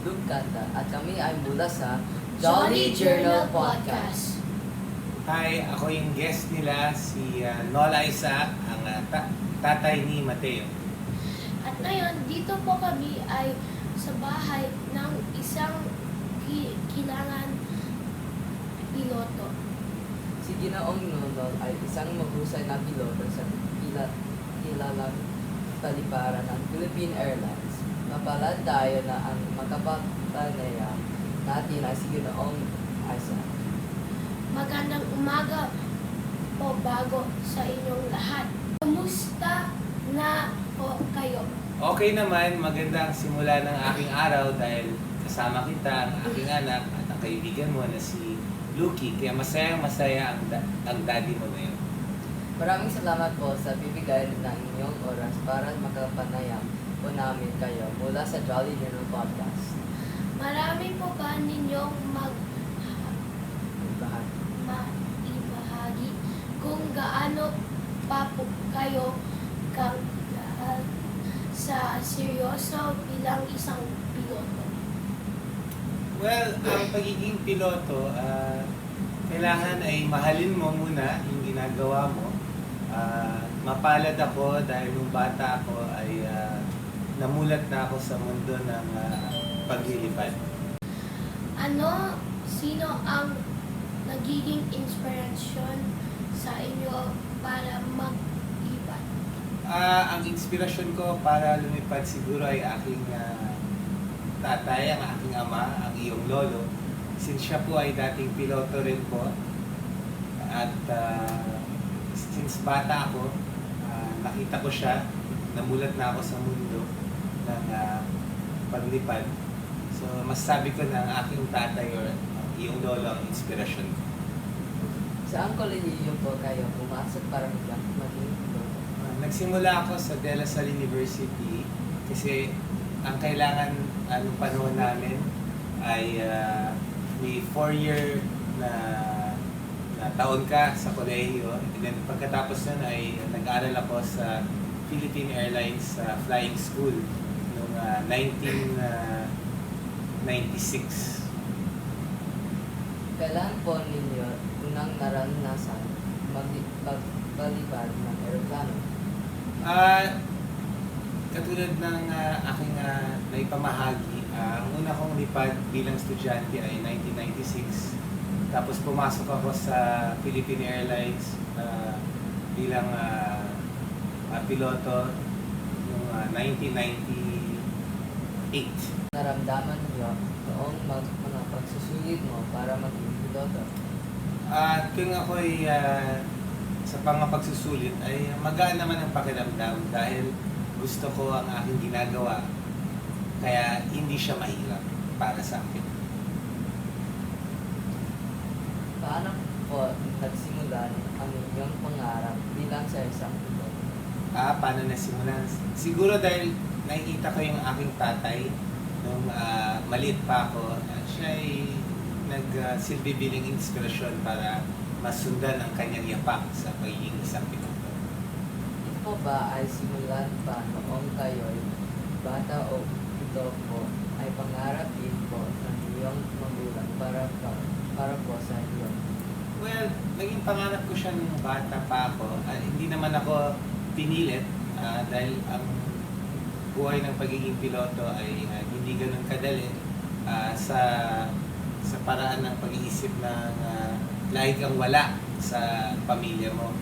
Luke Kanta at kami ay mula sa Jolly Journal Podcast. Hi, ako yung guest nila, si Nola Isaac, ang tatay ni Mateo. At ngayon, dito po kami ay sa bahay ng isang kilangan piloto. Si Ginoong Nonol ay isang mahusay na piloto sa kilalang taliparan ng Philippine Airlines. Mapalad tayo na ang makapapanaya natin ay si Ginoong Isaac. Magandang umaga po bago sa inyong lahat. Kumusta na po kayo? Okay naman, maganda ang simula ng aking araw dahil kasama kita, ang aking anak at ang kaibigan mo na si Lucky. Kaya masaya ang daddy mo ngayon. Maraming salamat po sa bibigay ng inyong oras para makapanayam po namin kayo mula sa Jolly Journal Podcast. Marami po ba ninyong Bahagi. maibahagi kung gaano pa po kayo sa seryoso bilang isang piloto? Well, ang pagiging piloto, kailangan ay mahalin mo muna yung ginagawa mo. Mapalad ako dahil nung bata ako ay namulat na ako sa mundo ng paglilipad. Sino ang nagiging inspirasyon sa inyo para mag-ipad? Ang inspirasyon ko para lumipad siguro ay aking tatay, ang aking ama, ang iyong lolo. Since siya po ay dating piloto rin po. At since bata ako, nakita ko siya, namulat na ako sa mundo ng paglipad. So, masasabi ko na ang aking tatay or iyong lolo ang inspirasyon ko. Saan kolehiyo po kayo pumasok para maging piloto? Nagsimula ako sa De La Salle University kasi ang kailangan anong panahon namin ay may 4-year na taon ka sa kolehiyo. And then pagkatapos nun ay nag-aaral ako sa Philippine Airlines Flying School noong 1996. Kailan po ninyo unang naranasan maglipad ng aeroplano? Katulad ng aking naipamahagi, ang una kong lipad bilang estudyante ay 1996. Tapos pumasok ako sa Philippine Airlines bilang piloto noong 1998. Naramdaman niyo noong mga pagsusulit mo para maging piloto? Kung ako'y sa pagsusulit ay magaan naman ang pakiramdam dahil gusto ko ang aking ginagawa kaya hindi siya mahirap para sa akin. Paano po nagsimulan ang inyong pangarap bilang sa isang piloto? Paano nasimulan? Siguro dahil nakikita ko yung aking tatay nung maliit pa ako. Siya ay nagsilbi bilang inspirasyon para masundan ang kanyang yapak sa pagiging isang piloto. Ito po ba ay simulan pa noong kayo'y bata o ito po ay pangarap din po ng iyong magulang para po sa iyo? Well, naging pangarap ko siya nung bata pa ako. Hindi naman ako pinilit dahil ang buhay ng pagiging piloto ay hindi ganun kadali sa paraan ng pag-iisip ng lagi kang wala sa pamilya mo.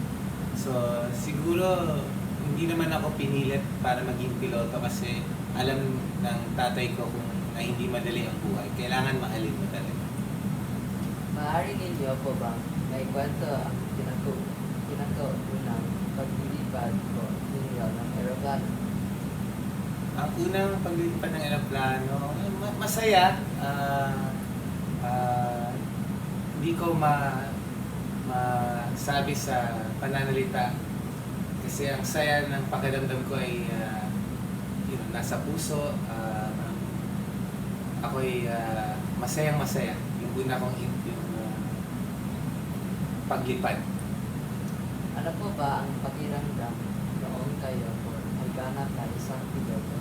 So, siguro hindi naman ako pinilit para maging piloto kasi alam ng tatay ko kung na hindi madali ang buhay. Kailangan mahalin mo talaga. Maaari ninyo po ba may kwento ang pinakaunang paglilipad po ninyo ng aeroplano? Ang unang paglilipad ng aeroplano, masaya. Hindi ko masabi sa pananalita kasi ang saya ng pakiramdam ko ay nasa puso. Ako'y masayang-masaya yung una kong paglipad. Ano po ba ang pakiramdam noong kayo po ay ganap na isang piloto?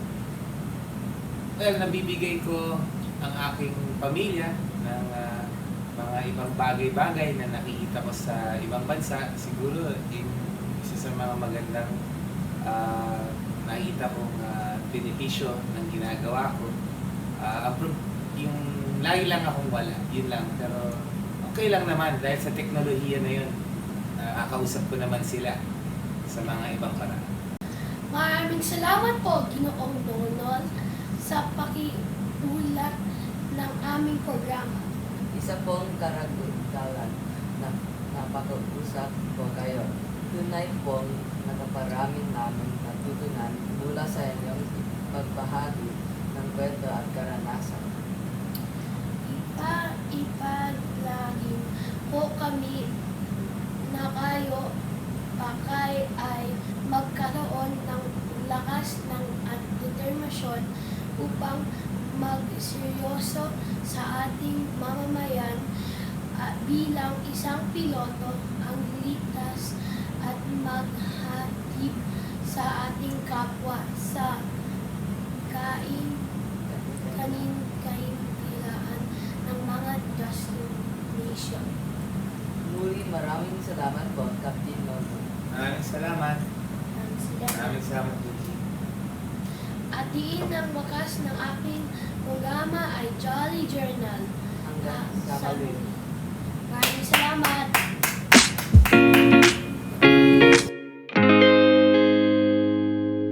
Well, nabibigay ko ang aking pamilya ng mga ibang bagay-bagay na nakikita ko sa ibang bansa. Siguro yung isa sa mga magandang nakita kong benepisyo ng ginagawa ko. Yung lagi lang akong wala, yun lang. Pero okay lang naman dahil sa teknolohiya na yun. Nakakausap ko naman sila sa mga ibang paraan. Maraming salamat po, Ginoong Donald, sa pakiulat ng aming programa. Isa pong karagdagan na napag-usap ko kayo. Tunay pong nakaparaming namin natutunan mula sa inyong pagbahagi ng kwento at karanasan. Ipaglaging po kami na kayo pakay ay magkaroon ng lakas ng at determinasyon upang magseryoso sa ating mamamayan bilang isang piloto ang ligtas at maghatid sa ating kapwa sa kahintilaan ng mga destination. Muli maraming salamat po, Captain Nono. Maraming salamat. Maraming salamat po. At diin ang wakas ng aking programa ay Jolly Journal. Hanggang sa Sa muli. Maraming salamat.